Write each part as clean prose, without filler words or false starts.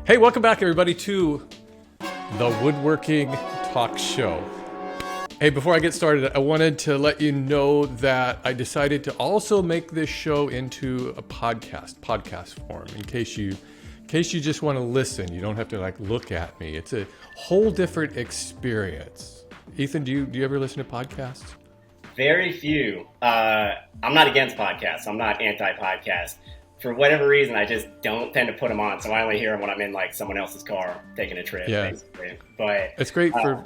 Hey, welcome back everybody to the Woodworking Talk Show. Hey, before I get started, I wanted to let you know that I decided to also make this show into a podcast form, in case you just want to listen. You don't have to look at me. It's a whole different experience. Ethan, do you ever listen to podcasts? Very few. I'm not against podcasts. I'm not anti-podcast. For whatever reason, I just don't tend to put them on. So I only hear them when I'm in someone else's car taking a trip, basically. But it's great for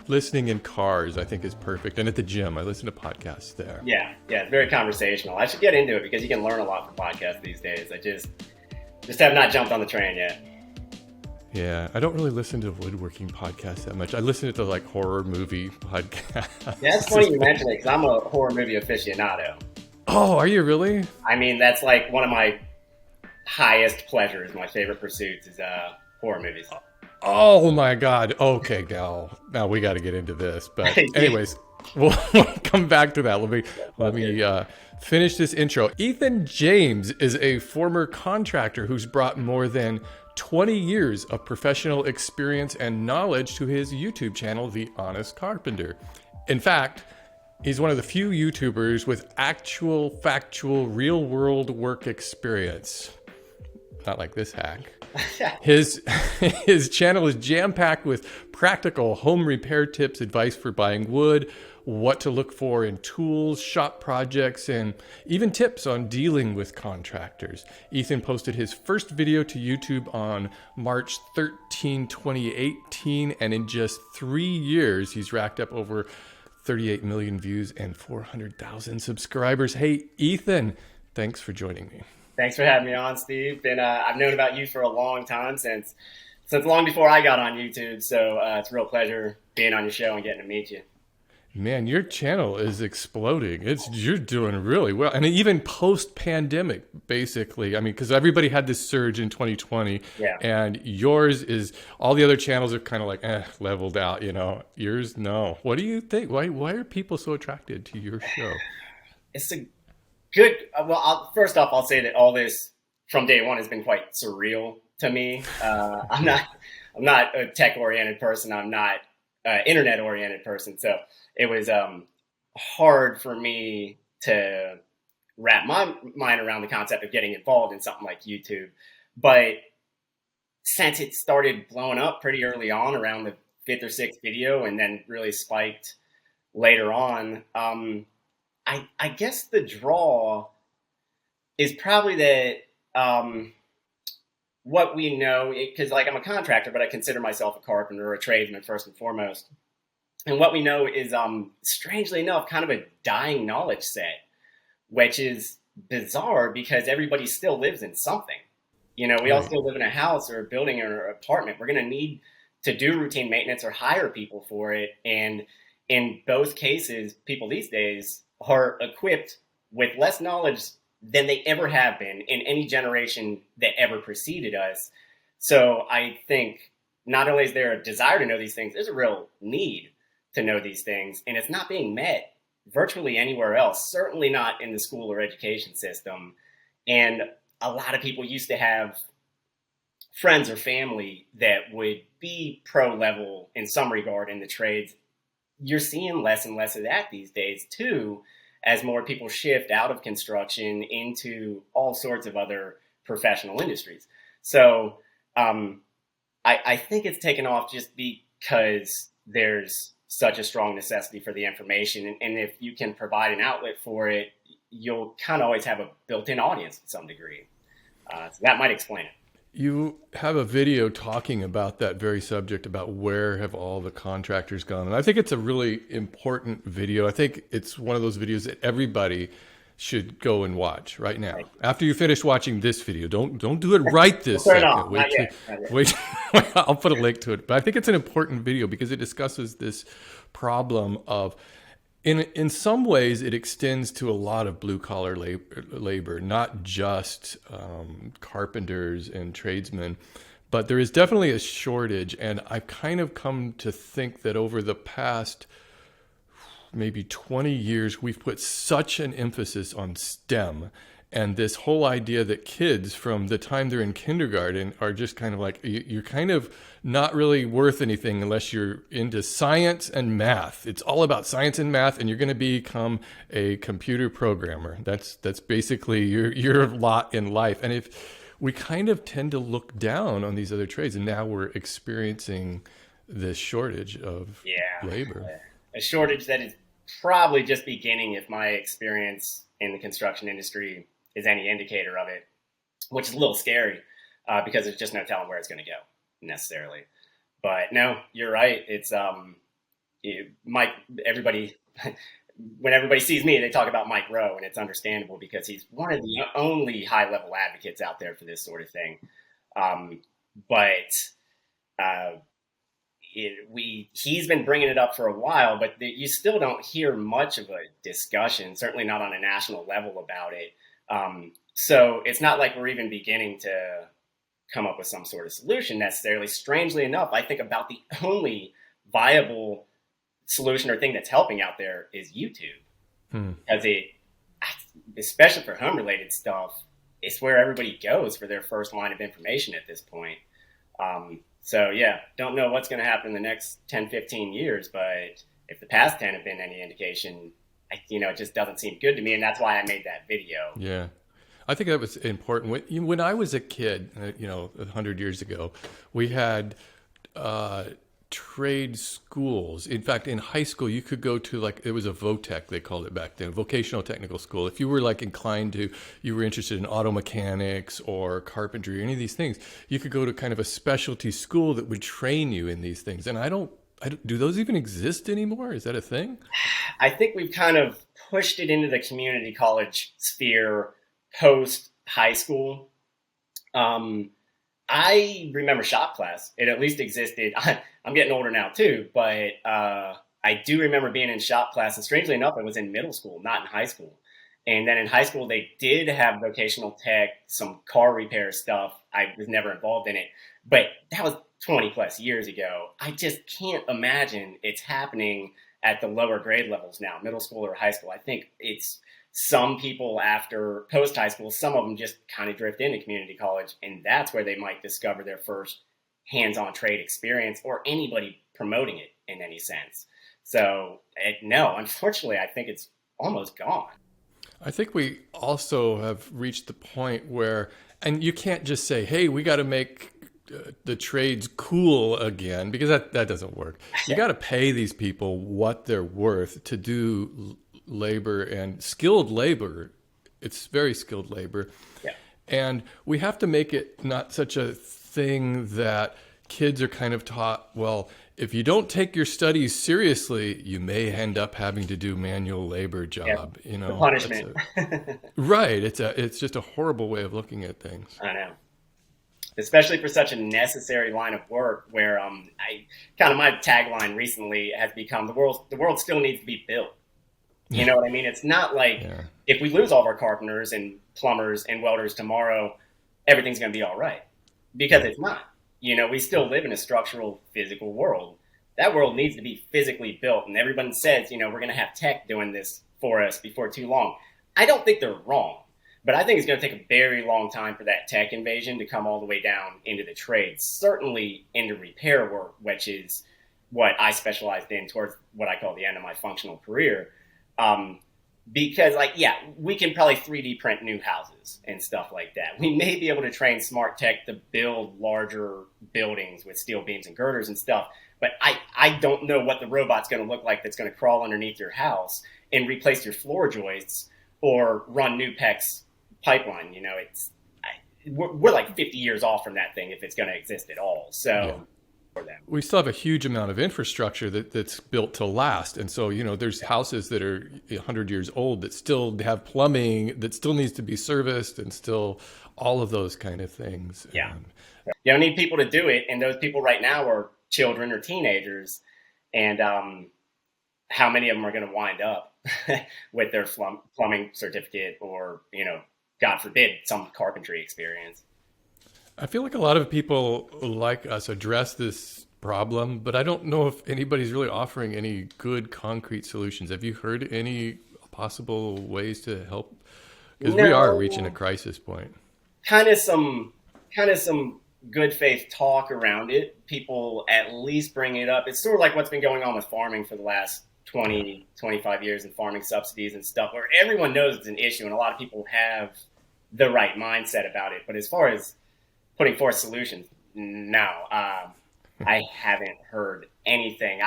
listening in cars. I think is perfect. And at the gym, I listen to podcasts there. Yeah, it's very conversational. I should get into it because you can learn a lot from podcasts these days. I just have not jumped on the train yet. Yeah, I don't really listen to woodworking podcasts that much. I listen to horror movie podcasts. Yeah, it's funny you mention it because I'm a horror movie aficionado. Oh, are you really? I mean, that's one of my highest pleasures. My favorite pursuits is horror movies. Oh my God. Okay, now we got to get into this. But anyways, we'll come back to that. Let me finish this intro. Ethan James is a former contractor who's brought more than 20 years of professional experience and knowledge to his YouTube channel, The Honest Carpenter. In fact, he's one of the few YouTubers with actual, factual, real-world work experience. Not like this hack. His channel is jam-packed with practical home repair tips, advice for buying wood, what to look for in tools, shop projects, and even tips on dealing with contractors. Ethan posted his first video to YouTube on March 13, 2018, and in just 3 years, he's racked up over 38 million views and 400,000 subscribers. Hey, Ethan, thanks for joining me. Thanks for having me on, Steve. I've known about you for a long time, since long before I got on YouTube. So it's a real pleasure being on your show and getting to meet you. Man, your channel is exploding. You're doing really well. And even post-pandemic, basically. I mean, because everybody had this surge in 2020. Yeah. And yours is, all the other channels are kind of leveled out, Yours, no. What do you think? Why are people so attracted to your show? It's a good, first off, I'll say that all this from day one has been quite surreal to me. I'm not a tech-oriented person. I'm not an internet-oriented person. So it was hard for me to wrap my mind around the concept of getting involved in something like YouTube. But since it started blowing up pretty early on, around the 5th or 6th video, and then really spiked later on, I guess the draw is probably that what we know, because I'm a contractor, but I consider myself a carpenter or a tradesman first and foremost. And what we know is, strangely enough, kind of a dying knowledge set, which is bizarre because everybody still lives in something. We all still live in a house or a building or an apartment. We're going to need to do routine maintenance or hire people for it. And in both cases, people these days are equipped with less knowledge than they ever have been in any generation that ever preceded us. So I think not only is there a desire to know these things, there's a real need to know these things, and it's not being met virtually anywhere else, certainly not in the school or education system. And a lot of people used to have friends or family that would be pro level in some regard in the trades. You're seeing less and less of that these days too, as more people shift out of construction into all sorts of other professional industries. So I think it's taken off just because there's such a strong necessity for the information. And if you can provide an outlet for it, you'll kind of always have a built-in audience to some degree. So that might explain it. You have a video talking about that very subject, about where have all the contractors gone. And I think it's a really important video. I think it's one of those videos that everybody should go and watch right now. Right. After you finish watching this video, don't do it right this second. Wait, I'll put a link to it. But I think it's an important video because it discusses this problem of, in some ways, it extends to a lot of blue collar labor, not just carpenters and tradesmen. But there is definitely a shortage, and I've kind of come to think that over the past maybe 20 years, we've put such an emphasis on STEM And this whole idea that kids from the time they're in kindergarten are just kind of like, you're kind of not really worth anything unless you're into science and math. It's all about science and math, and you're going to become a computer programmer. That's basically your lot in life. And if we kind of tend to look down on these other trades, and now we're experiencing this shortage of labor. A shortage that is probably just beginning, if my experience in the construction industry is any indicator of it, which is a little scary because there's just no telling where it's going to go necessarily. But no, you're right. It's Mike. Everybody, when everybody sees me, they talk about Mike Rowe, and it's understandable because he's one of the only high-level advocates out there for this sort of thing. He's been bringing it up for a while, but you still don't hear much of a discussion, certainly not on a national level about it. So it's not like we're even beginning to come up with some sort of solution necessarily. Strangely enough, I think about the only viable solution or thing that's helping out there is YouTube. Because especially for home related stuff, it's where everybody goes for their first line of information at this point. So yeah, don't know what's going to happen in the next 10, 15 years, but if the past 10 have been any indication, it just doesn't seem good to me. And that's why I made that video. Yeah. I think that was important. When I was a kid, 100 years ago, we had trade schools. In fact, in high school, you could go to it was a VOTEC, they called it back then, vocational technical school. If you were you were interested in auto mechanics or carpentry or any of these things, you could go to kind of a specialty school that would train you in these things. And do those even exist anymore? Is that a thing? I think we've kind of pushed it into the community college sphere post high school. I remember shop class. It at least existed. I'm getting older now too, but I do remember being in shop class. And strangely enough, it was in middle school, not in high school. And then in high school, they did have vocational tech, some car repair stuff. I was never involved in it, but that was 20 plus years ago. I just can't imagine it's happening at the lower grade levels now, middle school or high school. I think it's some people after post high school, some of them just kind of drift into community college, and that's where they might discover their first hands-on trade experience or anybody promoting it in any sense. So no, unfortunately, I think it's almost gone. I think we also have reached the point where, and you can't just say, hey, we got to make the trades cool again, because that doesn't work. You got to pay these people what they're worth to do labor, and skilled labor. It's very skilled labor. Yeah. And we have to make it not such a thing that kids are kind of taught, well, if you don't take your studies seriously, you may end up having to do manual labor job. The punishment. Right. It's just a horrible way of looking at things. I know. Especially for such a necessary line of work where my tagline recently has become the world still needs to be built. You know what I mean? It's not like if we lose all of our carpenters and plumbers and welders tomorrow, everything's going to be all right, because it's not. We still live in a structural, physical world. That world needs to be physically built. And everyone says, we're going to have tech doing this for us before too long. I don't think they're wrong, but I think it's going to take a very long time for that tech invasion to come all the way down into the trades, certainly into repair work, which is what I specialized in towards what I call the end of my functional career. Because we can probably 3D print new houses and stuff like that. We may be able to train smart tech to build larger buildings with steel beams and girders and stuff. But I don't know what the robot's going to look like that's going to crawl underneath your house and replace your floor joists or run new PEX pipeline. We're like 50 years off from that thing if it's going to exist at all. So. We still have a huge amount of infrastructure that's built to last. And so, there's houses that are 100 years old that still have plumbing that still needs to be serviced, and still all of those kind of things. Yeah. You don't need people to do it. And those people right now are children or teenagers. And how many of them are going to wind up with their plumbing certificate or, God forbid, some carpentry experience? I feel like a lot of people like us address this problem, but I don't know if anybody's really offering any good concrete solutions. Have you heard any possible ways to help Because we are reaching a crisis point. Kind of some good faith talk around it. People at least bring it up. It's sort of like what's been going on with farming for the last 20, 25 years, and farming subsidies and stuff, where everyone knows it's an issue and a lot of people have the right mindset about it. But as far as putting forth solutions, no, I haven't heard anything.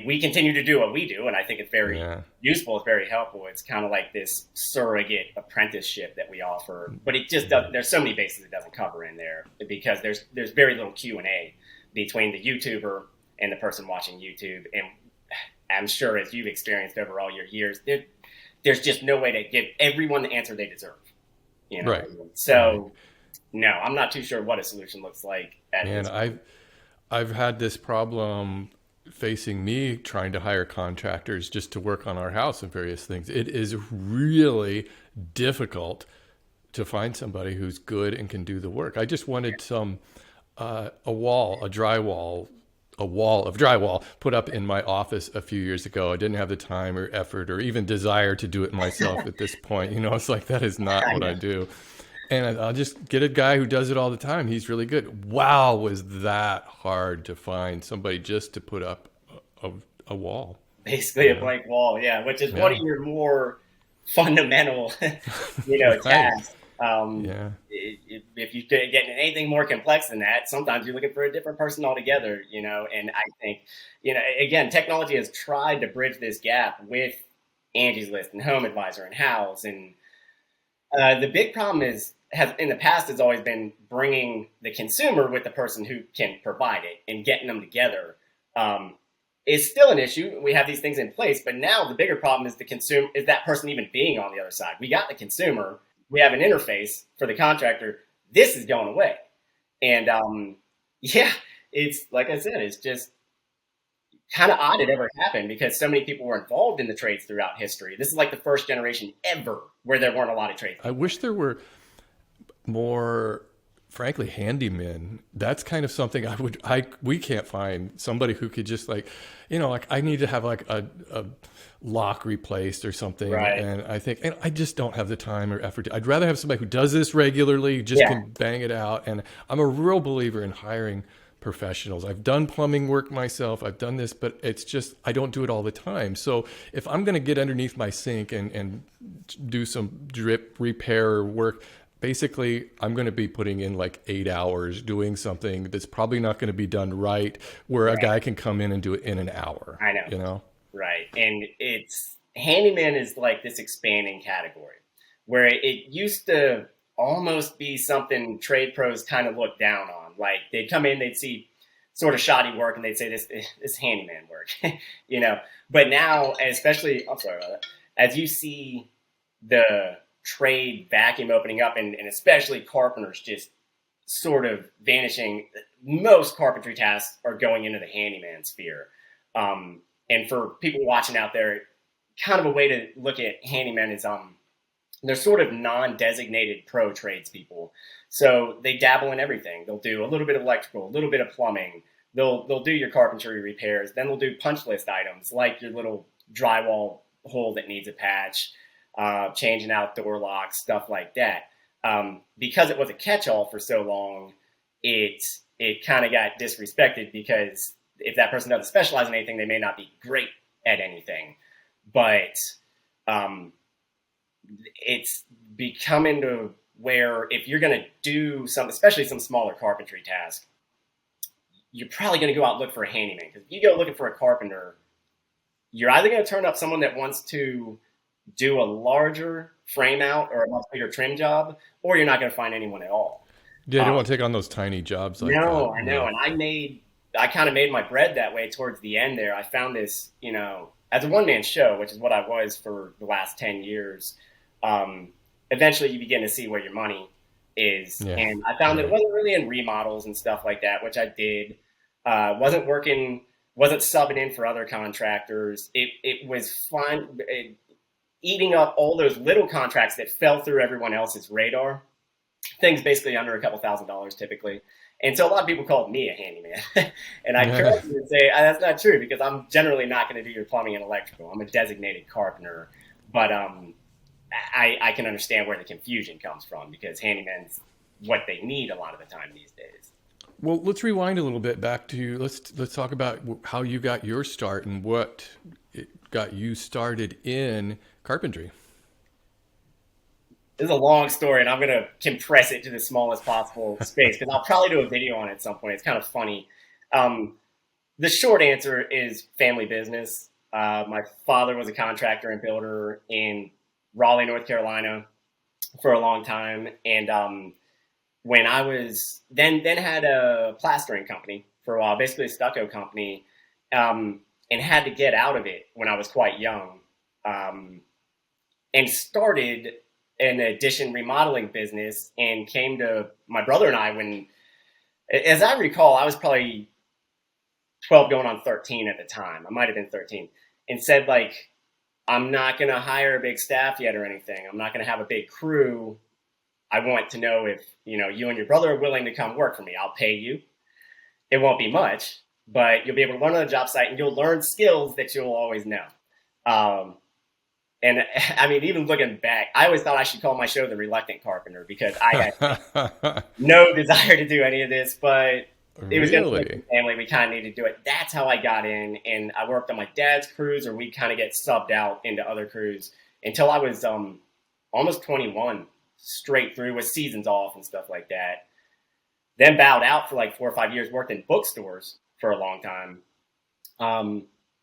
We continue to do what we do, and I think it's very useful. It's very helpful. It's kind of like this surrogate apprenticeship that we offer, but it just doesn't. There's so many bases it doesn't cover in there, because there's very little Q&A between the YouTuber and the person watching YouTube. And I'm sure, as you've experienced over all your years, there's just no way to give everyone the answer they deserve. You know? Right. So, no, I'm not too sure what a solution looks like. I've had this problem facing me trying to hire contractors just to work on our house and various things. It is really difficult to find somebody who's good and can do the work. I just wanted a wall of drywall put up in my office a few years ago. I didn't have the time or effort or even desire to do it myself at this point. You know, it's like, that is not what I do. And I'll just get a guy who does it all the time. He's really good. Wow, was that hard to find somebody just to put up a wall. Basically a blank wall, which is one of your more fundamental, tasks. If you get anything more complex than that, sometimes you're looking for a different person altogether, and I think, again, technology has tried to bridge this gap with Angie's List and Home Advisor and House. And the big problem has in the past has always been bringing the consumer with the person who can provide it and getting them together. Is still an issue. We have these things in place, but now the bigger problem is is that person even being on the other side. We got the consumer. We have an interface for the contractor. This is going away. And it's like I said, it's just kind of odd it ever happened, because so many people were involved in the trades throughout history. This is like the first generation ever where there weren't a lot of trades. I wish there were more, frankly, handymen. That's kind of something we can't find somebody who could just I need to have a lock replaced or something. Right. And I just don't have the time or effort. I'd rather have somebody who does this regularly, just can bang it out. And I'm a real believer in hiring professionals. I've done plumbing work myself. I've done this, but it's just, I don't do it all the time. So if I'm going to get underneath my sink and do some drip repair work, basically, I'm going to be putting in 8 hours doing something that's probably not going to be done right, where a guy can come in and do it in an hour. I know. Right. And handyman is like this expanding category where it used to almost be something trade pros kind of look down on. Like, they'd come in, they'd see sort of shoddy work, and they'd say this handyman work, But now, especially, I'm sorry about that, as you see the trade vacuum opening up, and especially carpenters just sort of vanishing, most carpentry tasks are going into the handyman sphere. And for people watching out there, kind of a way to look at handyman is they're sort of non-designated pro tradespeople. So they dabble in everything. They'll do a little bit of electrical, a little bit of plumbing. They'll do your carpentry repairs. Then they'll do punch list items like your little drywall hole that needs a patch, changing out door locks, stuff like that. Because it was a catch-all for so long, it kind of got disrespected, because if that person doesn't specialize in anything, they may not be great at anything. But it's becoming to where if you're going to do some, especially some smaller carpentry task, you're probably going to go out and look for a handyman. Because if you go looking for a carpenter, you're either going to turn up someone that wants to do a larger frame out or a much bigger trim job, or you're not going to find anyone at all. Yeah, you don't want to take on those tiny jobs like that. No, I know. And I kind of made my bread that way towards the end there. I found this, as a one-man show, which is what I was for the last 10 years. Eventually you begin to see where your money is. Yeah. And I found that it wasn't really in remodels and stuff like that, which I did. Wasn't subbing in for other contractors. It was fun. Eating up all those little contracts that fell through everyone else's radar. Things basically under a couple $1,000s typically. And so a lot of people called me a handyman. And I correct you and say, that's not true, because I'm generally not going to do your plumbing and electrical. I'm a designated carpenter. But I can understand where the confusion comes from, because handyman's what they need a lot of the time these days. Well, let's rewind a little bit back to let's talk about how you got your start and what got you started in carpentry. This is a long story, and I'm going to compress it to the smallest possible space, because I'll probably do a video on it at some point. It's kind of funny. The short answer is family business. My father was a contractor and builder in Raleigh, North Carolina for a long time. And when I was then had a plastering company for a while, basically a stucco company, and had to get out of it when I was quite young, and started an addition remodeling business, and came to my brother and I when, as I recall, I was probably 12 going on 13 at the time. I might have been 13, and said, like, I'm not going to hire a big staff yet or anything. I'm not going to have a big crew. I want to know if, you and your brother are willing to come work for me. I'll pay you. It won't be much, but you'll be able to learn on the job site, and you'll learn skills that you'll always know. And I mean, even looking back, I always thought I should call my show The Reluctant Carpenter, because I had no desire to do any of this, but it was going to family. We kind of needed to do it. That's how I got in. And I worked on my dad's crews, or we kind of get subbed out into other crews until I was almost 21, straight through with seasons off and stuff like that. Then bowed out for like 4 or 5 years, worked in bookstores for a long time.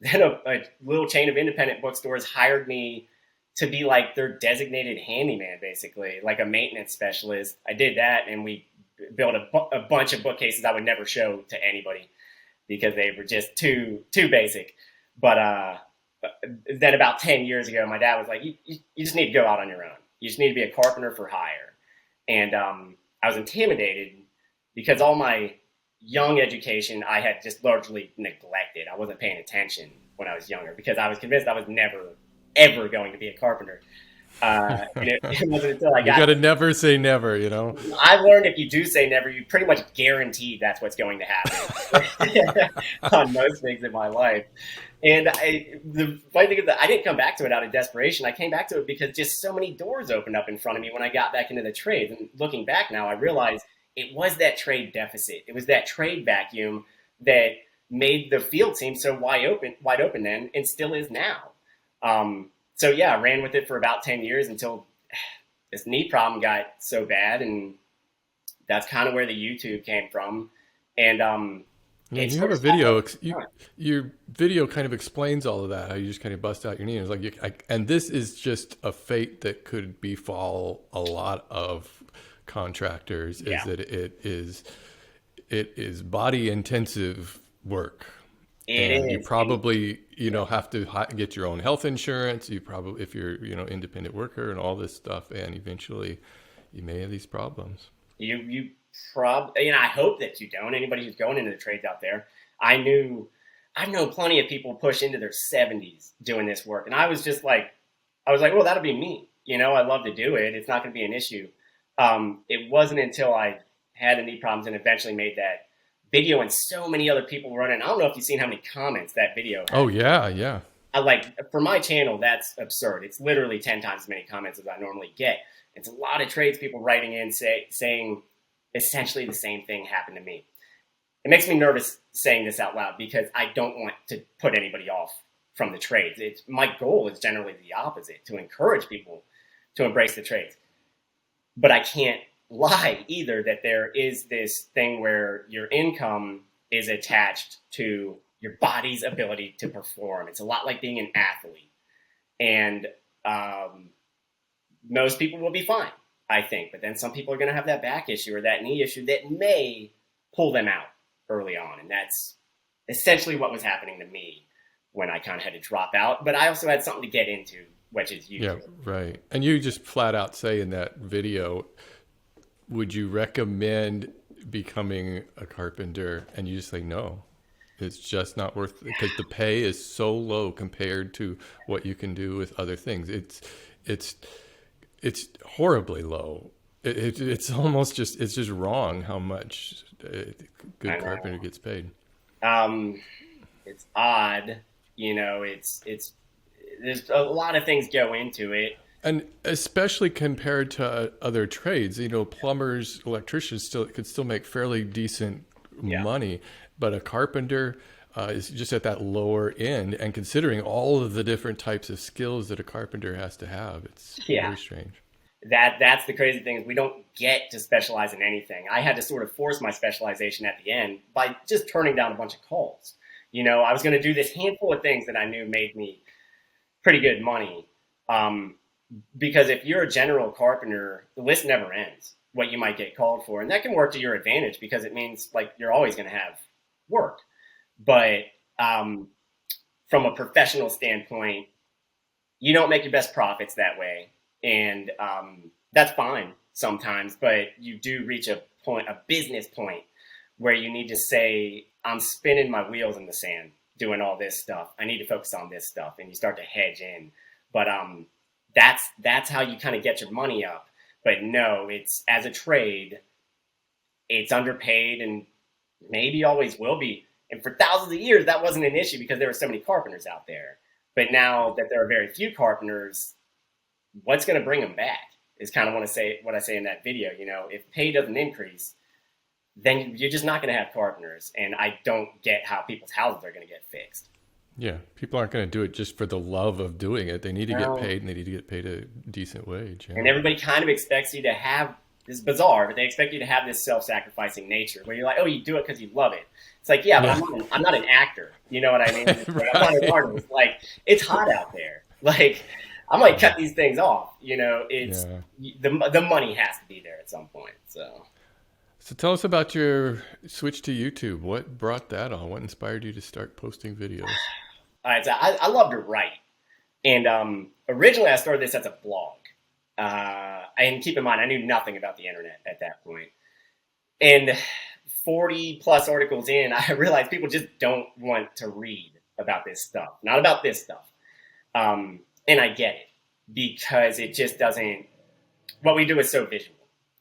Then a little chain of independent bookstores hired me to be like their designated handyman, basically, like a maintenance specialist. I did that, and we built a bunch of bookcases I would never show to anybody because they were just too basic. But then about 10 years ago, my dad was like, you just need to go out on your own. You just need to be a carpenter for hire. And I was intimidated because all my young education I had just largely neglected. I wasn't paying attention when I was younger because I was convinced I was never, ever going to be a carpenter. And it wasn't until I got... You got to never say never, I learned if you do say never, you pretty much guarantee that's what's going to happen on most things in my life. And the funny thing is that I didn't come back to it out of desperation. I came back to it because just so many doors opened up in front of me when I got back into the trades. And looking back now, I realized it was that trade deficit. It was that trade vacuum that made the field seem so wide open then, and still is now. So yeah, I ran with it for about 10 years until this knee problem got so bad, and that's kind of where the YouTube came from. And you have a video. Your video kind of explains all of that. How you just kind of bust out your knee. It's like, and this is just a fate that could befall a lot of contractors. Is that it is body intensive work. You probably, have to get your own health insurance. You probably, if you're, independent worker and all this stuff, and eventually you may have these problems. You probably, I hope that you don't. Anybody who's going into the trades out there, I've known plenty of people push into their 70s doing this work. And I was like, well, that'll be me. I love to do it. It's not going to be an issue. It wasn't until I had the knee problems and eventually made that video, and so many other people were running. I don't know if you've seen how many comments that video had. Oh yeah. For my channel, that's absurd. It's literally 10 times as many comments as I normally get. It's a lot of tradespeople writing in saying essentially the same thing happened to me. It makes me nervous saying this out loud because I don't want to put anybody off from the trades. My goal is generally the opposite, to encourage people to embrace the trades. But I can't lie either that there is this thing where your income is attached to your body's ability to perform. It's a lot like being an athlete. And most people will be fine, I think. But then some people are going to have that back issue or that knee issue that may pull them out early on. And that's essentially what was happening to me when I kind of had to drop out. But I also had something to get into, which is YouTube. Yeah, right. And you just flat out say in that video, would you recommend becoming a carpenter? And you just say, no, it's just not worth it because the pay is so low compared to what you can do with other things. It's horribly low. It's almost it's just wrong how much a good carpenter gets paid. It's odd, there's a lot of things go into it. And especially compared to other trades, plumbers, electricians could still make fairly decent money, but a carpenter is just at that lower end. And considering all of the different types of skills that a carpenter has to have, it's very strange. That's the crazy thing, is we don't get to specialize in anything. I had to sort of force my specialization at the end by just turning down a bunch of calls. I was going to do this handful of things that I knew made me pretty good money. Because if you're a general carpenter, the list never ends, what you might get called for. And that can work to your advantage because it means like you're always going to have work. But from a professional standpoint, you don't make your best profits that way. And that's fine sometimes, but you do reach a business point where you need to say, I'm spinning my wheels in the sand doing all this stuff. I need to focus on this stuff. And you start to hedge in. But that's how you kind of get your money up. But no, it's, as a trade, it's underpaid and maybe always will be. And for thousands of years, that wasn't an issue because there were so many carpenters out there. But now that there are very few carpenters, what's going to bring them back is kind of what I say in that video. If pay doesn't increase, then you're just not going to have carpenters. And I don't get how people's houses are going to get fixed. Yeah, people aren't going to do it just for the love of doing it. They need to get paid, and they need to get paid a decent wage. Yeah. And everybody kind of expects you to have, this is bizarre, but they expect you to have this self-sacrificing nature where you're like, oh, you do it because you love it. It's like, yeah, but I'm not an actor. You know what I mean? Right. I'm not an artist. Like, it's hot out there. Like, I might cut these things off. It's the money has to be there at some point. So tell us about your switch to YouTube. What brought that on? What inspired you to start posting videos? All right, so I love to write. And originally I started this as a blog. And keep in mind, I knew nothing about the internet at that point. And 40 plus articles in, I realized people just don't want to read about this stuff. Not about this stuff. And I get it, because it just doesn't, what we do is so visual.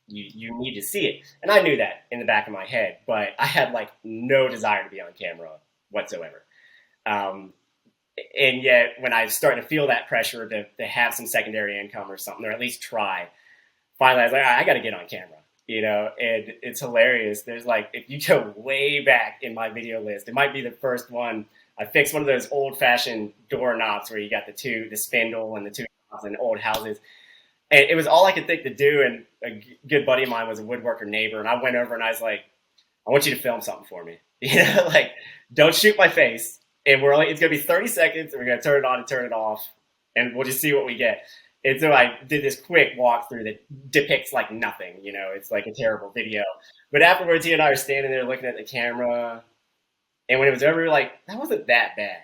You need to see it. And I knew that in the back of my head, but I had like no desire to be on camera whatsoever. And yet when I was starting to feel that pressure to have some secondary income or something, or at least try, finally I was like, all right, I got to get on camera, and it's hilarious. There's like, if you go way back in my video list, it might be the first one. I fixed one of those old fashioned doorknobs where you got the spindle and the two knobs in old houses. And it was all I could think to do. And a good buddy of mine was a woodworker neighbor. And I went over and I was like, I want you to film something for me. Like, don't shoot my face. And it's going to be 30 seconds. And we're going to turn it on and turn it off. And we'll just see what we get. And so I did this quick walkthrough that depicts like nothing. It's like a terrible video. But afterwards, he and I are standing there looking at the camera. And when it was over, we were like, that wasn't that bad.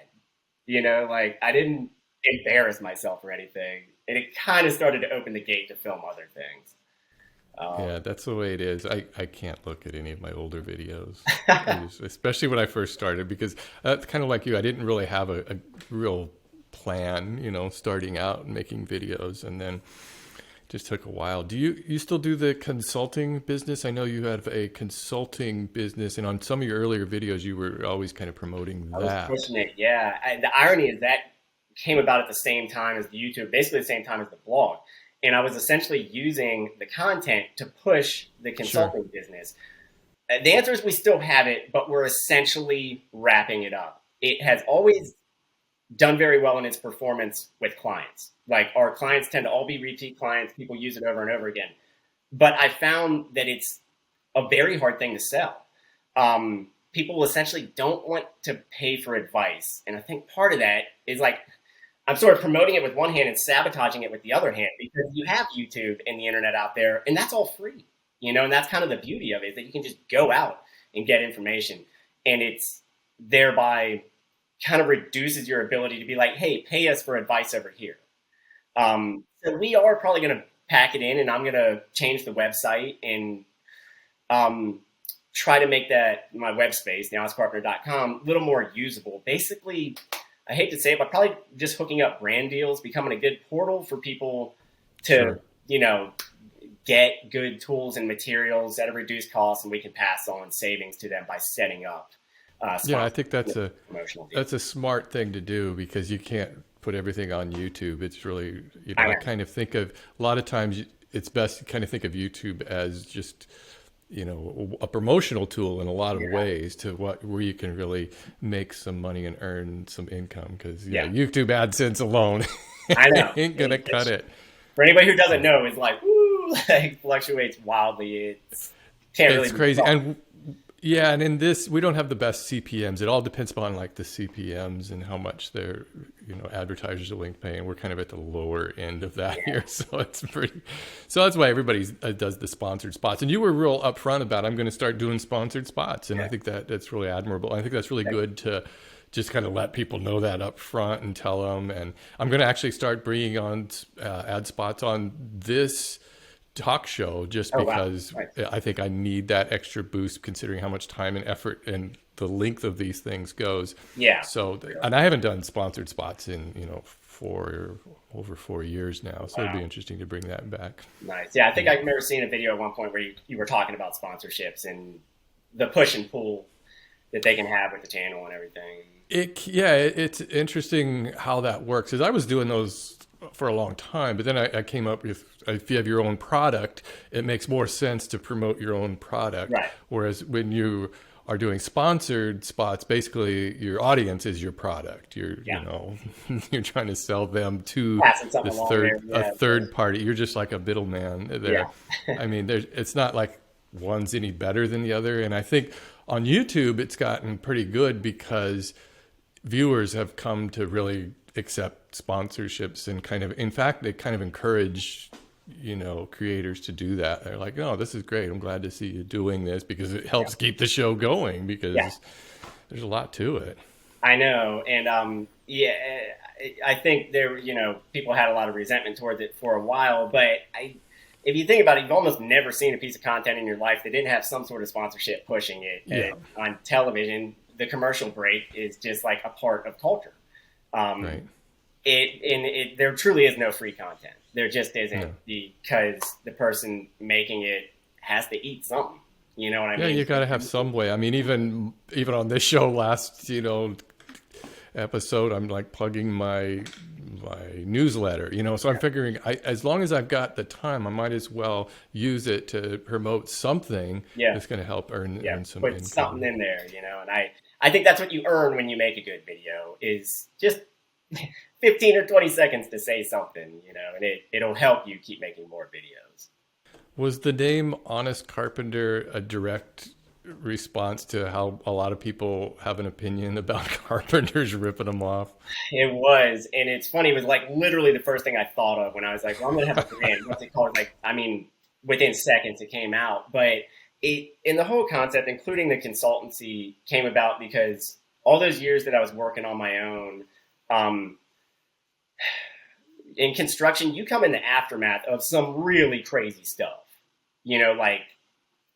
Like, I didn't embarrass myself or anything. And it kind of started to open the gate to film other things. Yeah, that's the way it is. I can't look at any of my older videos, especially when I first started, because that's kind of like you. I didn't really have a real plan, starting out and making videos, and then it just took a while. Do you still do the consulting business? I know you have a consulting business, and on some of your earlier videos, you were always kind of promoting that. I was pushing it, yeah. The irony is that came about at the same time as the YouTube, basically the same time as the blog. And I was essentially using the content to push the consulting business. The answer is we still have it, but we're essentially wrapping it up. It has always done very well in its performance with clients. Like, our clients tend to all be repeat clients. People use it over and over again. But I found that it's a very hard thing to sell. People essentially don't want to pay for advice. And I think part of that is like, I'm sort of promoting it with one hand and sabotaging it with the other hand, because you have YouTube and the internet out there, and that's all free, and that's kind of the beauty of it, is that you can just go out and get information, and it's thereby kind of reduces your ability to be like, hey, pay us for advice over here. So we are probably going to pack it in, and I'm going to change the website and try to make that, my web space, honestcarpenter.com, a little more usable. Basically, I hate to say it, but probably just hooking up brand deals, becoming a good portal for people to, get good tools and materials at a reduced cost, and we can pass on savings to them by setting up. I think that's a smart thing to do, because you can't put everything on YouTube. It's really, I kind of think of, a lot of times it's best to kind of think of YouTube as just, a promotional tool in a lot of ways to where you can really make some money and earn some income, because YouTube AdSense alone ain't gonna cut it. For anybody who doesn't know, it's like, woo, like fluctuates wildly. It's crazy. And in this, we don't have the best CPMs. It all depends upon like the CPMs and how much their, advertisers are willing to pay. And we're kind of at the lower end of that here. So that's why everybody does the sponsored spots. And you were real upfront about, I'm going to start doing sponsored spots. And I think that's really admirable. I think that's really good to just kind of let people know that up front and tell them. And I'm going to actually start bringing on ad spots on this talk show just because I think I need that extra boost, considering how much time and effort and the length of these things goes. So and I haven't done sponsored spots in over 4 years now, so it'd be interesting to bring that back. Nice. I think I remember seeing a video at one point where you were talking about sponsorships and the push and pull that they can have with the channel and everything. It's interesting how that works, because I was doing those for a long time, but then I came up with, if you have your own product, it makes more sense to promote your own product. Whereas when you are doing sponsored spots, basically your audience is your product. You're you're trying to sell them to a third party. You're just like a middleman there. I mean, it's not like one's any better than the other. And I think on YouTube it's gotten pretty good because viewers have come to really accept sponsorships, and in fact they kind of encourage creators to do that. They're like, oh, this is great, I'm glad to see you doing this, because it helps keep the show going, because there's a lot to it. I know. And I think there people had a lot of resentment towards it for a while, but if you think about it, you've almost never seen a piece of content in your life that didn't have some sort of sponsorship pushing it. On television, the commercial break is just like a part of culture. There truly is no free content. There just isn't, because the person making it has to eat something. You know what I mean? Yeah, you got to have some way. I mean, even on this show last, episode, I'm like plugging my newsletter, so I'm figuring as long as I've got the time, I might as well use it to promote something that's going to help earn some put income. Something in there, and I think that's what you earn when you make a good video, is just 15 or 20 seconds to say something, and it'll help you keep making more videos. Was the name Honest Carpenter a direct response to how a lot of people have an opinion about carpenters ripping them off? It was. And it's funny. It was like literally the first thing I thought of when I was like, well, I'm going to have a brand. What's it called? Within seconds it came out. But in the whole concept, including the consultancy, came about because all those years that I was working on my own, in construction, you come in the aftermath of some really crazy stuff, like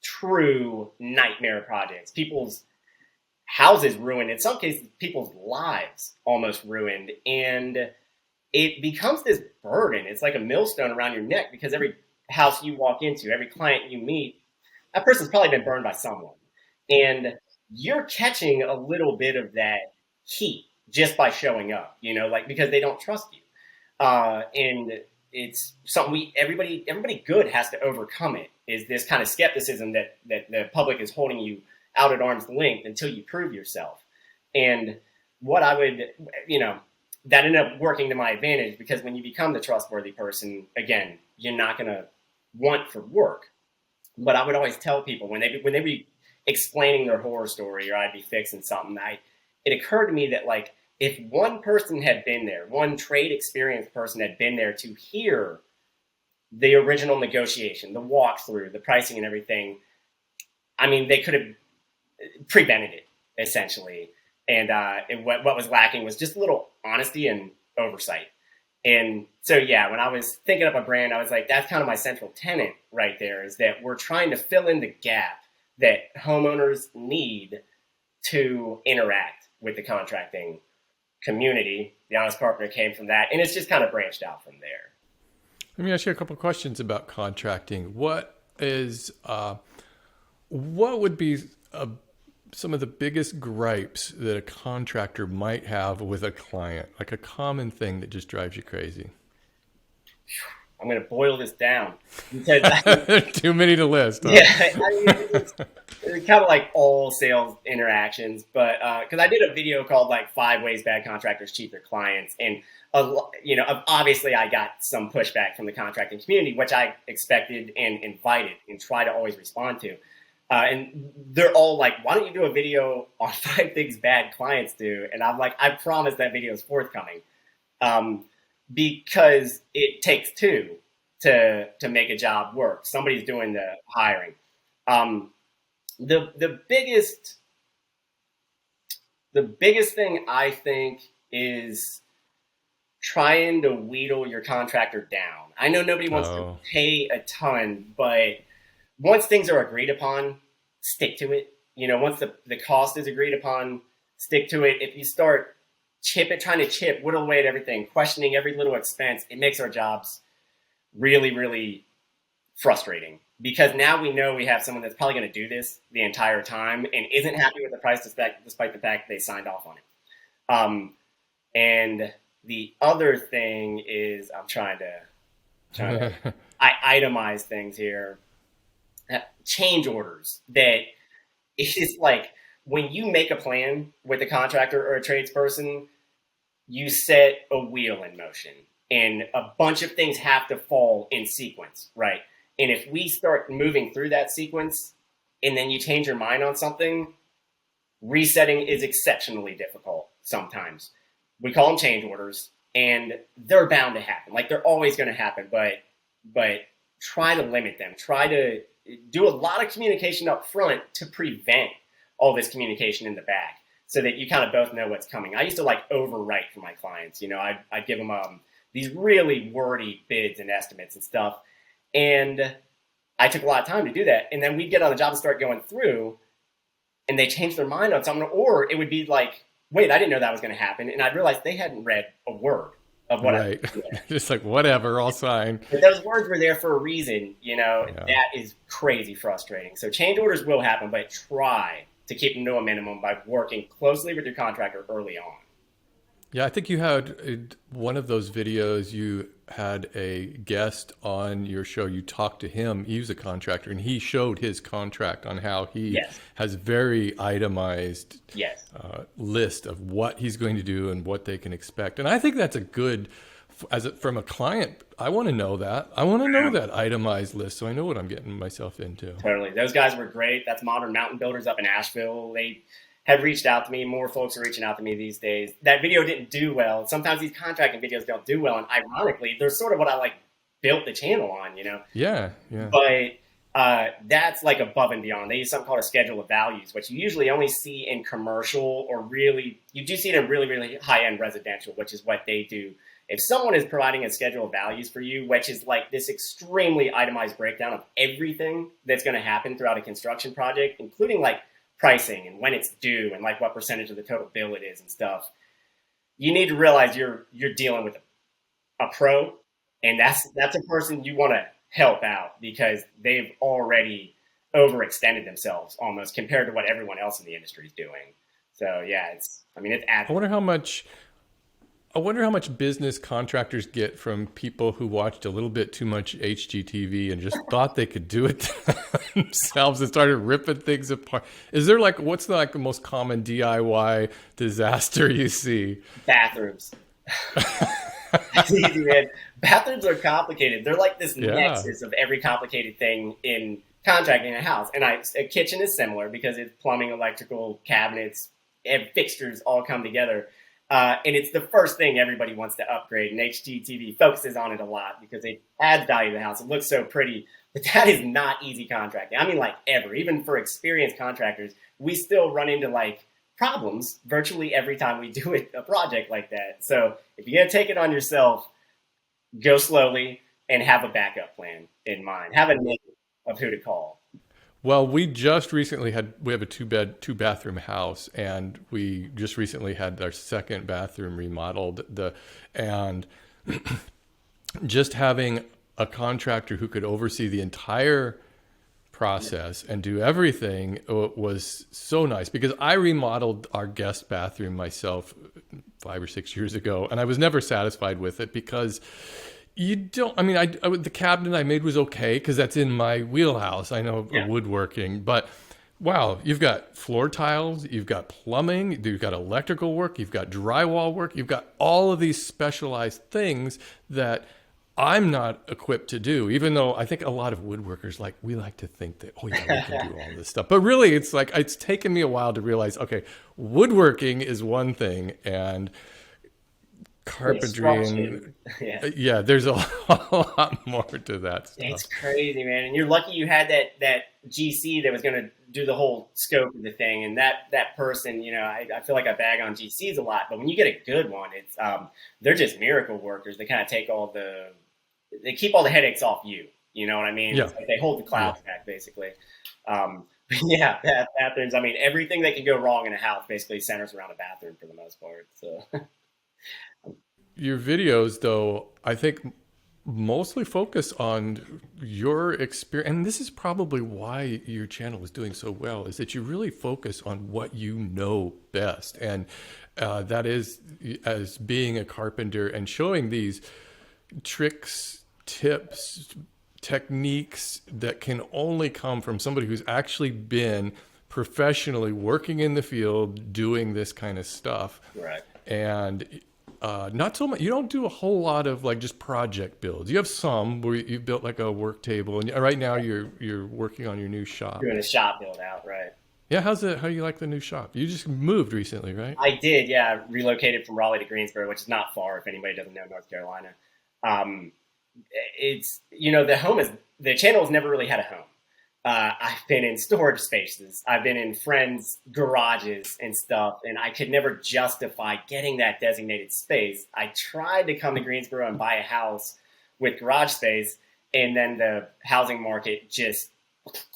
true nightmare projects, people's houses ruined, in some cases, people's lives almost ruined. And it becomes this burden. It's like a millstone around your neck, because every house you walk into, every client you meet, that person's probably been burned by someone. And you're catching a little bit of that heat just by showing up, because they don't trust you. And it's something everybody good has to overcome. It is this kind of skepticism that the public is holding you out at arm's length until you prove yourself. And what I would, that ended up working to my advantage, because when you become the trustworthy person, again, you're not going to want for work. But I would always tell people when they be explaining their horror story, or I'd be fixing something, it occurred to me that, like, if one person had been there, one trade experienced person had been there to hear the original negotiation, the walkthrough, the pricing and everything, I mean, they could have prevented it, essentially. And what was lacking was just a little honesty and oversight. And so, when I was thinking up a brand, I was like, that's kind of my central tenet right there, is that we're trying to fill in the gap that homeowners need to interact with the contracting community. The Honest Carpenter came from that, and it's just kind of branched out from there. Let me ask you a couple of questions about contracting. What would be some of the biggest gripes that a contractor might have with a client? Like a common thing that just drives you crazy? I'm going to boil this down because too many to list. Huh? Yeah, it's kind of like all sales interactions, but because I did a video called like 5 Ways Bad Contractors Cheat Their Clients, and obviously I got some pushback from the contracting community, which I expected and invited and try to always respond to. And they're all like, why don't you do a video on 5 things bad clients do? And I'm like, I promise that video is forthcoming. Because it takes 2 to make a job work. Somebody's doing the hiring. The biggest thing I think is trying to wheedle your contractor down. I know nobody wants to pay a ton, but once things are agreed upon, stick to it. Once the cost is agreed upon, stick to it. If you start trying to whittle away at everything, questioning every little expense, it makes our jobs really, really frustrating, because now we know we have someone that's probably going to do this the entire time and isn't happy with the price despite the fact they signed off on it. And the other thing is, I'm trying to itemize things here. Change orders. That is like, when you make a plan with a contractor or a tradesperson, you set a wheel in motion and a bunch of things have to fall in sequence, right? And if we start moving through that sequence and then you change your mind on something, resetting is exceptionally difficult sometimes. We call them change orders, and they're bound to happen. Like, they're always going to happen, but try to limit them. Try to do a lot of communication up front to prevent all this communication in the back, so that you kind of both know what's coming. I used to overwrite for my clients. I'd give them these really wordy bids and estimates and stuff. And I took a lot of time to do that. And then we'd get on the job and start going through, and they changed their mind on something, or it would be like, wait, I didn't know that was going to happen. And I'd realize they hadn't read a word of what I was doing. Just like, whatever, I'll sign. But those words were there for a reason, That is crazy frustrating. So change orders will happen, but try to keep them to a minimum by working closely with your contractor early on. Yeah, I think you had one of those videos, you had a guest on your show. You talked to him. He was a contractor, and he showed his contract on how he has very itemized list of what he's going to do and what they can expect. And I think that's a good, from a client, I want to know that. I want to know that itemized list, so I know what I'm getting myself into. Totally. Those guys were great. That's Modern Mountain Builders up in Asheville. They have reached out to me. More folks are reaching out to me these days. That video didn't do well. Sometimes these contracting videos don't do well, and ironically, they're sort of what I built the channel on, Yeah. But that's above and beyond. They use something called a schedule of values, which you usually only see in commercial, or you do see it in really, really high-end residential, which is what they do. If someone is providing a schedule of values for you, which is this extremely itemized breakdown of everything that's going to happen throughout a construction project, including pricing and when it's due and what percentage of the total bill it is and stuff, you need to realize you're dealing with a pro, and that's a person you want to help out, because they've already overextended themselves almost compared to what everyone else in the industry is doing. So yeah, it's I wonder how much business contractors get from people who watched a little bit too much HGTV and just thought they could do it themselves and started ripping things apart. Is there what's the most common DIY disaster you see? Bathrooms. That's easy, man. Bathrooms are complicated. They're this nexus of every complicated thing in contracting a house. And a kitchen is similar, because it's plumbing, electrical, cabinets, and fixtures all come together. And it's the first thing everybody wants to upgrade, and HGTV focuses on it a lot because it adds value to the house. It looks so pretty, but that is not easy contracting. Ever. Even for experienced contractors, we still run into problems virtually every time we do a project like that. So if you're going to take it on yourself, go slowly and have a backup plan in mind. Have a name of who to call. Well, we just recently we have a 2-bathroom house, and we just recently had our second bathroom remodeled. And just having a contractor who could oversee the entire process and do everything was so nice, because I remodeled our guest bathroom myself 5 or 6 years ago, and I was never satisfied with it because you don't, I mean, the cabinet I made was okay because that's in my wheelhouse. I know woodworking, but wow, you've got floor tiles, you've got plumbing, you've got electrical work, you've got drywall work, you've got all of these specialized things that I'm not equipped to do, even though I think a lot of woodworkers, like, we like to think that, oh yeah, we can do all this stuff. But really, it's like, it's taken me a while to realize, okay, woodworking is one thing, and carpentry and there's a lot more to that stuff. It's crazy, man. And you're lucky you had that GC that was going to do the whole scope of the thing. And that person, you know, I feel like I bag on GCs a lot, but when you get a good one, it's they're just miracle workers. They kind of take they keep all the headaches off you. You know what I mean? Yeah. It's like they hold the clouds back, basically. Bathrooms. I mean, everything that can go wrong in a house basically centers around a bathroom for the most part. So. Your videos, though, I think mostly focus on your experience. And this is probably why your channel is doing so well, is that you really focus on what you know best. And that is as being a carpenter and showing these tricks, tips, techniques that can only come from somebody who's actually been professionally working in the field doing this kind of stuff. Right. And not so much, you don't do a whole lot of like just project builds. You have some where you've built like a work table, and right now you're working on your new shop. Doing a shop build out, right? Yeah, how do you like the new shop? You just moved recently, right? I did, yeah. Relocated from Raleigh to Greensboro, which is not far if anybody doesn't know North Carolina. It's, you know, the channel has never really had a home. I've been in storage spaces. I've been in friends' garages and stuff, and I could never justify getting that designated space. I tried to come to Greensboro and buy a house with garage space, and then the housing market just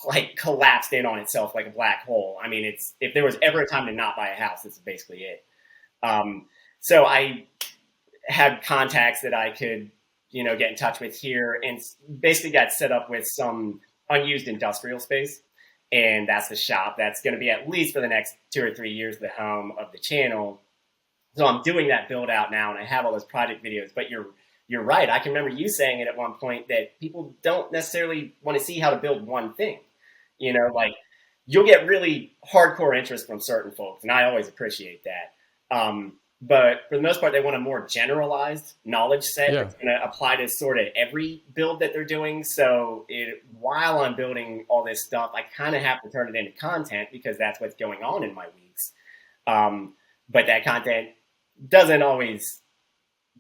like collapsed in on itself like a black hole. I mean, if there was ever a time to not buy a house, this is basically it. So I had contacts that I could, you know, get in touch with here, and basically got set up with some unused industrial space. And that's the shop. That's going to be at least for the next 2 or 3 years, the home of the channel. So I'm doing that build out now, and I have all those project videos, but you're right. I can remember you saying it at one point that people don't necessarily want to see how to build one thing. You know, like you'll get really hardcore interest from certain folks, and I always appreciate that. But for the most part, they want a more generalized knowledge set that's going to apply to sort of every build that they're doing. So while I'm building all this stuff, I kind of have to turn it into content because that's what's going on in my weeks. But that content doesn't always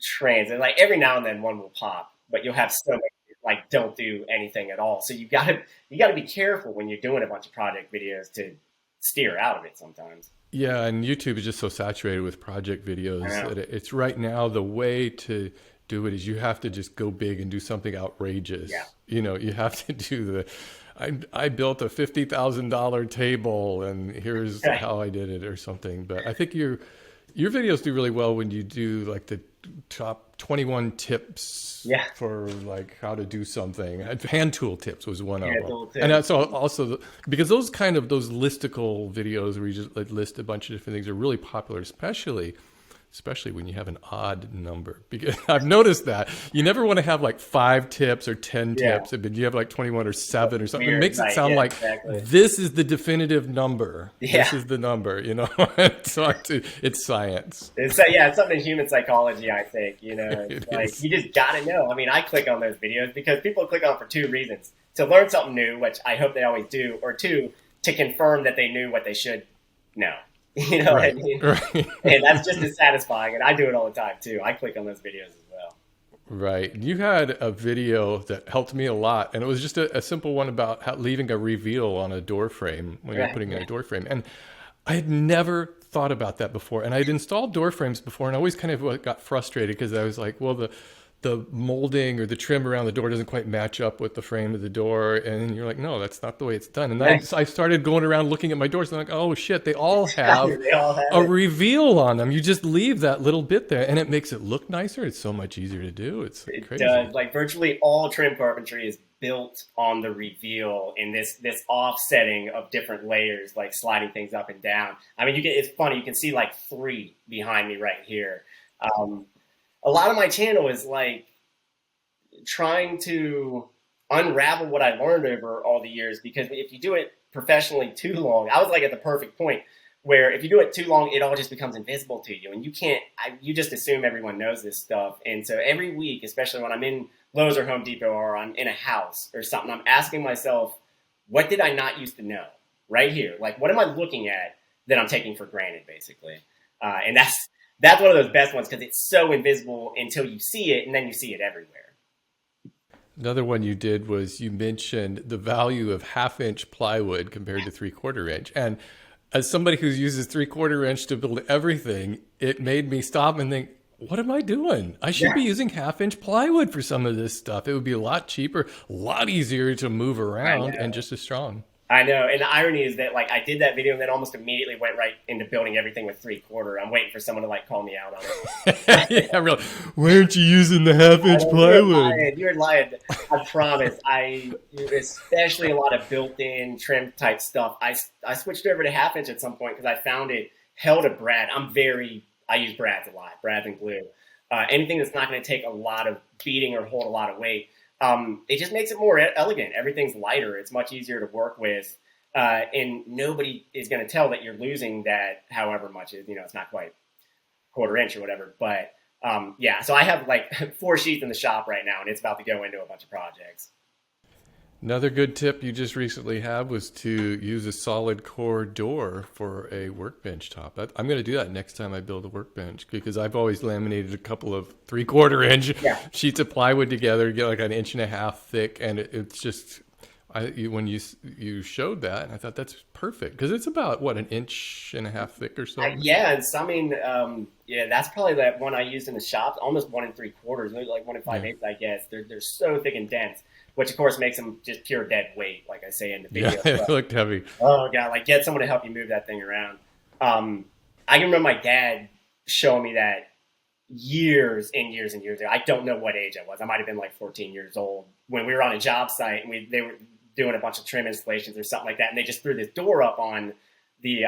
translate. Like every now and then one will pop, but you'll have so many like don't do anything at all. So you got to be careful when you're doing a bunch of project videos to steer out of it sometimes. Yeah, and YouTube is just so saturated with project videos that it's right now the way to do it is you have to just go big and do something outrageous. Yeah. You know, you have to do I built a $50,000 table and here's how I did it or something. But I think your videos do really well when you do like the top 21 tips for like how to do something. Hand tool tips was one of them. And that's also because those listicle videos where you just like list a bunch of different things are really popular, especially when you have an odd number. Because I've noticed that you never want to have like 5 tips or 10 tips, but you have like 21 or 7 or something. It makes it sound like this is the definitive number. Yeah. This is the number, you know. So it's science. It's something human psychology, I think. You know, it's like you just got to know. I mean, I click on those videos because people click on for 2 reasons: to learn something new, which I hope they always do, or 2, to confirm that they knew what they should know. You know what I mean? Right. And that's just as satisfying. And I do it all the time, too. I click on those videos as well. Right. You had a video that helped me a lot. And it was just a simple one about leaving a reveal on a door frame when you're putting in a door frame. And I had never thought about that before. And I'd installed door frames before and I always kind of got frustrated because I was like, well, the molding or the trim around the door doesn't quite match up with the frame of the door, and you're like, no, that's not the way it's done. And then I started going around looking at my doors, and I'm like, oh shit, they all have a reveal on them. You just leave that little bit there, and it makes it look nicer. It's so much easier to do. It's crazy. Does. Like virtually all trim carpentry is built on the reveal in this offsetting of different layers, like sliding things up and down. I mean, it's funny. You can see like 3 behind me right here. A lot of my channel is like trying to unravel what I learned over all the years, because if you do it professionally too long, I was like at the perfect point where if you do it too long, it all just becomes invisible to you, and you just assume everyone knows this stuff. And so every week, especially when I'm in Lowe's or Home Depot, or I'm in a house or something, I'm asking myself, what did I not used to know right here? Like, what am I looking at that I'm taking for granted, basically? And that's one of those best ones, because it's so invisible until you see it, and then you see it everywhere. Another one you did was you mentioned the value of 1/2-inch plywood compared to 3/4 inch. And as somebody who uses 3/4 inch to build everything, it made me stop and think, what am I doing? I should be using 1/2-inch plywood for some of this stuff. It would be a lot cheaper, a lot easier to move around, and just as strong. I know. And the irony is that, like, I did that video and then almost immediately went right into building everything with 3/4. I'm waiting for someone to, like, call me out on it. Yeah, really. Why aren't you using the 1/2-inch plywood? You're lying. I promise. Especially a lot of built-in trim type stuff. I switched over to 1/2-inch at some point because I found it held a brad. I use brads a lot, brads and glue. Anything that's not going to take a lot of beating or hold a lot of weight. It just makes it more elegant. Everything's lighter. It's much easier to work with. And nobody is going to tell that you're losing that however much is, it's not quite 1/4 inch or whatever. But so I have like 4 sheets in the shop right now, and it's about to go into a bunch of projects. Another good tip you just recently had was to use a solid core door for a workbench top. I'm going to do that next time I build a workbench, because I've always laminated a couple of 3/4 inch sheets of plywood together, get like 1.5 inches thick, and it's just when you showed that, and I thought that's perfect, because it's about 1.5 inches thick or so. And so, I mean, that's probably that one I used in the shop, almost 1 3/4, maybe like 1 5/8, I guess. They're so thick and dense, which of course makes them just pure dead weight, like I say in the video. Yeah, it looked heavy. Oh god, like get someone to help you move that thing around. I can remember my dad showing me that years and years and years ago. I don't know what age I was. I might have been like 14 years old when we were on a job site, and they were doing a bunch of trim installations or something like that, and they just threw this door up on the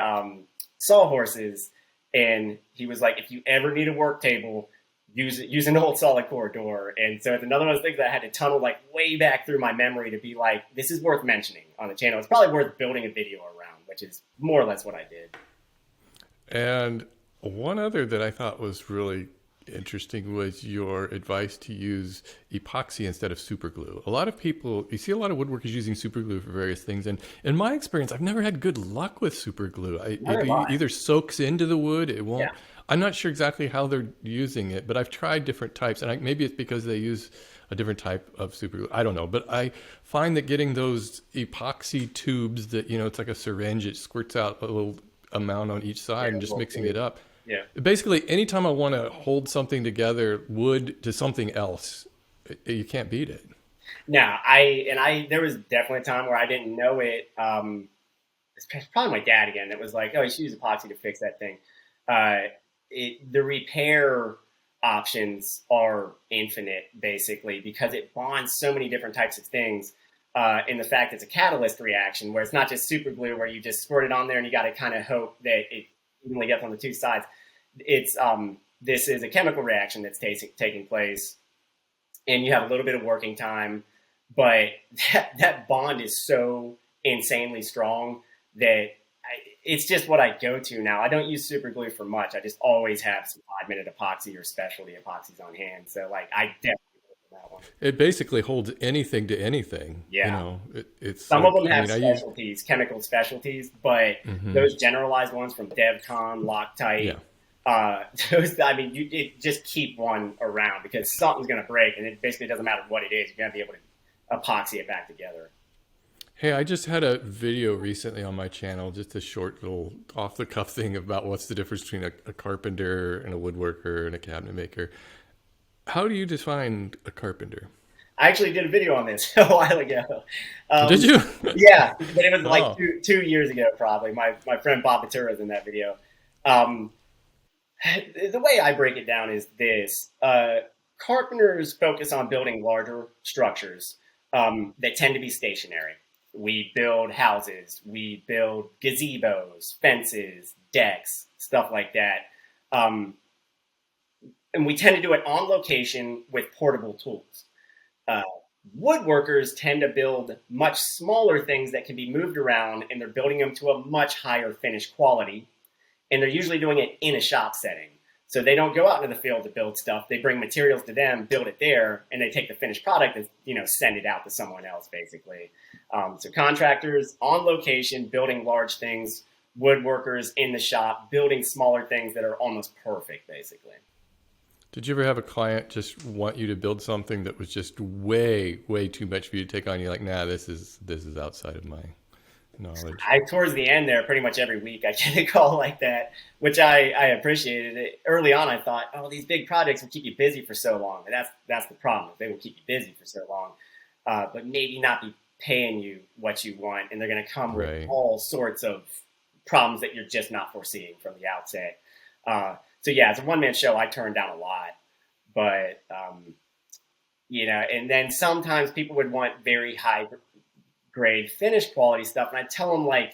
sawhorses, and he was like, if you ever need a work table, use an old solid core door. And so it's another one of those things that I had to tunnel like way back through my memory to be like, this is worth mentioning on the channel. It's probably worth building a video around, which is more or less what I did. And one other that I thought was really interesting was your advice to use epoxy instead of super glue. A lot of people, you see a lot of woodworkers using super glue for various things, and in my experience, I've never had good luck with super glue. It either soaks into the wood, it won't. I'm not sure exactly how they're using it, but I've tried different types, and maybe it's because they use a different type of super glue. I don't know, but I find that getting those epoxy tubes that, it's like a syringe, it squirts out a little amount on each side, and just mixing it up. Yeah. Basically, anytime I want to hold something together, wood to something else, you can't beat it. No, there was definitely a time where I didn't know it. It's probably my dad again. That was like, oh, you should use epoxy to fix that thing. The repair options are infinite, basically, because it bonds so many different types of things. In the fact it's a catalyst reaction, where it's not just super glue where you just squirt it on there and you got to kind of hope that it evenly gets on the two sides. It's this is a chemical reaction that's taking place, and you have a little bit of working time, but that bond is so insanely strong that it's just what I go to now. I don't use super glue for much. I just always have some 5-minute epoxy or specialty epoxies on hand. So like I definitely go for that one. It basically holds anything to anything. Yeah. It's some of them have specialties, chemical specialties, but those generalized ones from DevCon, Loctite, those, you just keep one around because something's going to break, and it basically doesn't matter what it is. You're going to be able to epoxy it back together. Hey, I just had a video recently on my channel, just a short little off-the-cuff thing about what's the difference between a carpenter and a woodworker and a cabinet maker. how do you define a carpenter? I actually did a video on this a while ago. Did you? Yeah, but it was like Oh. 2 years ago, probably. My friend Bob Ventura is in that video. Um, the way I break it down is this. Carpenters focus on building larger structures that tend to be stationary. We build houses, we build gazebos, fences, decks, stuff like that. And we tend to do it on location with portable tools. Uh, Woodworkers tend to build much smaller things that can be moved around, and they're building them to a much higher finish quality. And they're usually doing it in a shop setting. So they don't go out into the field to build stuff. They bring materials to them, build it there, and they take the finished product and send it out to someone else, basically. So contractors on location building large things, woodworkers in the shop building smaller things that are almost perfect, basically. Did you ever have a client just want you to build something that was just way, way too much for you to take on? You're like, nah, this is outside of my knowledge. Towards the end there, pretty much every week I get a call like that, which I appreciated it. Early on, I thought, oh, these big projects will keep you busy for so long. And that's the problem. They will keep you busy for so long, but maybe not be paying you what you want. And they're going to come with all sorts of problems that you're just not foreseeing from the outset. So yeah, as a one-man show, I turned down a lot, but, and then sometimes people would want very high grade finish quality stuff. And I tell them, like,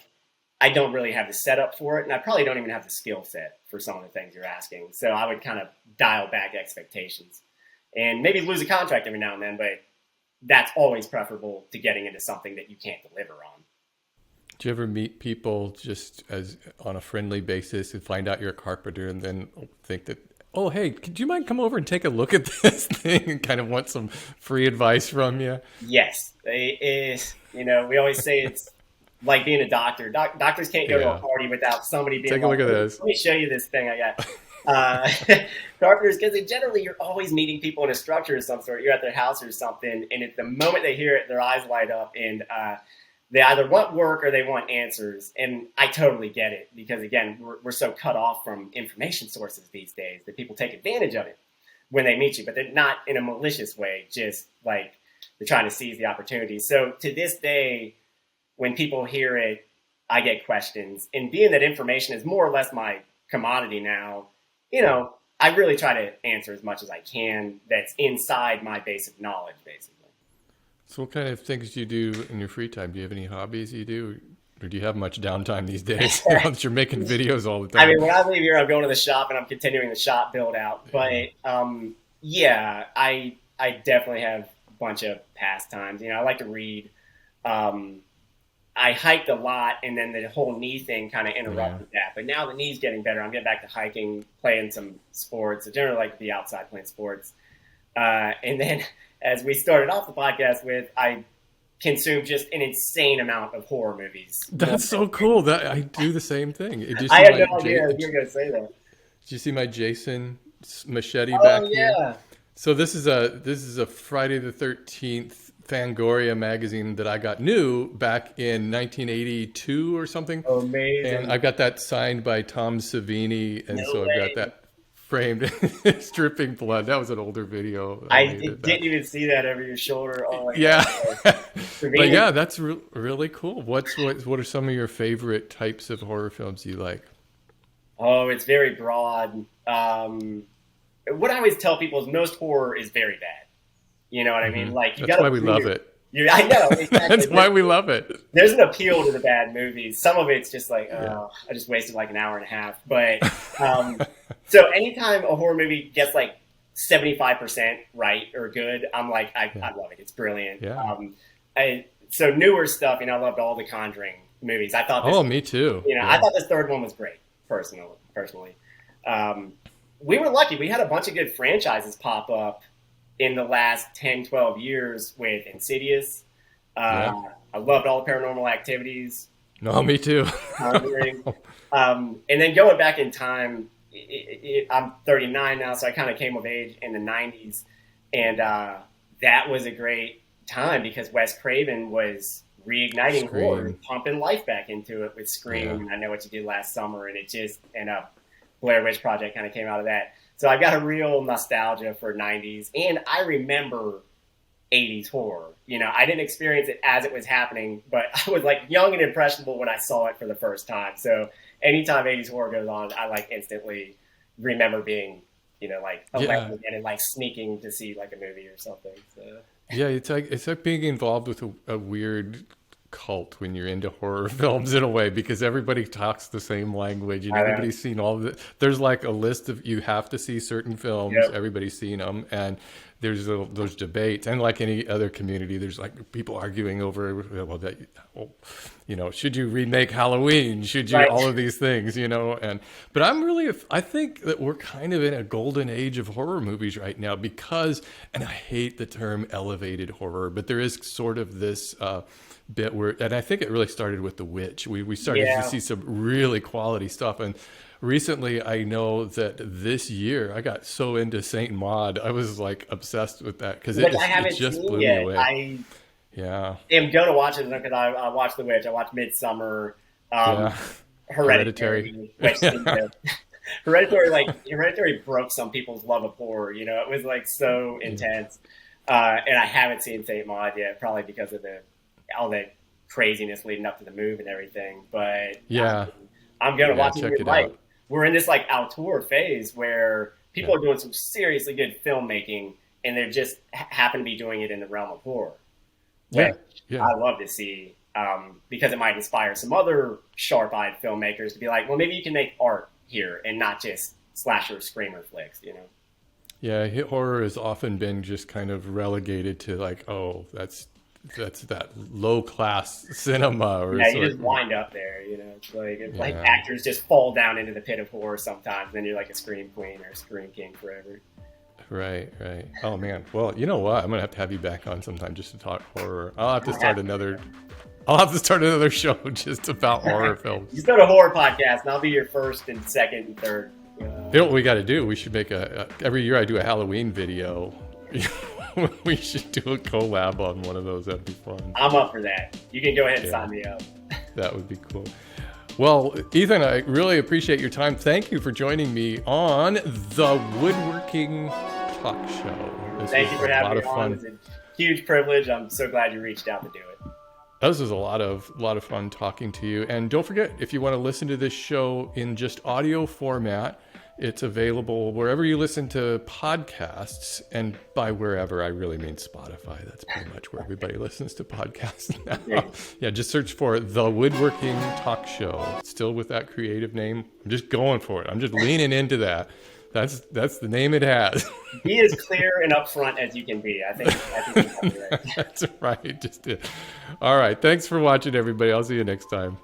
I don't really have the setup for it. And I probably don't even have the skill set for some of the things you're asking. So I would kind of dial back expectations and maybe lose a contract every now and then, but that's always preferable to getting into something that you can't deliver on. Do you ever meet people just as on a friendly basis and find out you're a carpenter and then think that, oh, hey, could you mind come over and take a look at this thing and kind of want some free advice from you? Yes. We always say it's like being a doctor. Doctors can't go to a party without somebody being take a look at this. Let me show you this thing I got. Carpenters, because generally you're always meeting people in a structure of some sort. You're at their house or something, and at the moment they hear it, their eyes light up, and they either want work or they want answers. And I totally get it because, again, we're so cut off from information sources these days that people take advantage of it when they meet you, but they're not in a malicious way, just like they're trying to seize the opportunity. So to this day, when people hear it, I get questions. And being that information is more or less my commodity now, I really try to answer as much as I can that's inside my base of knowledge, basically. So what kind of things do you do in your free time? Do you have any hobbies you do? Or do you have much downtime these days now that you're making videos all the time? I mean, when I leave here, I'm going to the shop and I'm continuing the shop build out. But I definitely have a bunch of pastimes. I like to read. I hiked a lot, and then the whole knee thing kind of interrupted that. But now the knee's getting better. I'm getting back to hiking, playing some sports. I generally like to be outside playing sports. And then as we started off the podcast with, I consume just an insane amount of horror movies. That's so cool. That I do the same thing. I had no idea you were going to say that. Did you see my Jason machete back here? Yeah. So this is a Friday the 13th Fangoria magazine that I got new back in 1982 or something. Amazing. And I got that signed by Tom Savini, and I've got that framed. It's dripping blood. That was an older video. I didn't even see that over your shoulder. Oh my God. But yeah, that's really cool. What are some of your favorite types of horror films you like? Oh, it's very broad. What I always tell people is most horror is very bad. You know what I mean? Like that's why we love it. I know. Exactly. That's why we love it. There's an appeal to the bad movies. Some of it's just like, I just wasted like an hour and a half. But so anytime a horror movie gets like 75% right or good, I'm like, I love it. It's brilliant. Yeah. So newer stuff, I loved all the Conjuring movies. I thought me too. I thought this third one was great, personally. We were lucky. We had a bunch of good franchises pop up in the last 10, 12 years with Insidious. I loved all the Paranormal Activities. No, me too. Conjuring. And then going back in time, I'm 39 now, so I kind of came of age in the 90s. And that was a great time because Wes Craven was reigniting horror, pumping life back into it with Scream. I Know What You Did Last Summer, and Blair Witch Project kind of came out of that. So I've got a real nostalgia for 90s, and I remember 80s horror. You know, I didn't experience it as it was happening, but I was like young and impressionable when I saw it for the first time. So anytime 80s horror goes on, I like instantly remember being, you know, like 11 and like sneaking to see like a movie or something. So yeah, it's like being involved with a weird cult when you're into horror films in a way, because everybody talks the same language and everybody's seen all of it. There's like a list of, you have to see certain films. Yep. Everybody's seen them, and there's those debates, and like any other community, there's like people arguing over, well, that, you know, should you remake Halloween? Should you all of these things, you know? But I think that we're kind of in a golden age of horror movies right now, because, and I hate the term elevated horror, but there is sort of this bit where, and I think it really started with The Witch. We started to see some really quality stuff, and recently I know that this year I got so into Saint Maud. I was like obsessed with that because it just blew me away. I am going to watch it because I watched The Witch. I watched Midsummer, Hereditary. Hereditary broke some people's love of horror. You know, it was like so intense. And I haven't seen Saint Maud yet, probably because of all the craziness leading up to the move and everything. But I'm going to watch it. Like, we're in this like auteur phase where people are doing some seriously good filmmaking, and they're just happen to be doing it in the realm of horror. Which I love to see, because it might inspire some other sharp-eyed filmmakers to be like, well, maybe you can make art here and not just slasher screamer flicks, you know? Yeah, hit horror has often been just kind of relegated to like, oh, that's that low class cinema, or you just wind up there, you know. It's like actors just fall down into the pit of horror sometimes, then you're like a scream queen or a scream king forever. Right. Oh man. Well, you know what? I'm gonna have to have you back on sometime just to talk horror. I'll have to start another show just about horror films. You start a horror podcast, and I'll be your first and second and third. You know what we got to do? We should make every year I do a Halloween video. We should do a collab on one of those. That'd be fun. I'm up for that. You can go ahead and sign me up. That would be cool. Well, Ethan, I really appreciate your time. Thank you for joining me on the Woodworking Talk Show. Thank you for having me on. It was a huge privilege. I'm so glad you reached out to do it. This was a lot of fun talking to you. And don't forget, if you want to listen to this show in just audio format, it's available wherever you listen to podcasts. And by wherever, I really mean Spotify. That's pretty much where everybody listens to podcasts now. Yeah, just search for The Woodworking Talk Show. Still with that creative name. I'm just going for it. I'm just leaning into that. That's the name it has. Be as clear and upfront as you can be. I think you're right. That's right. Just it. All right. Thanks for watching, everybody. I'll see you next time.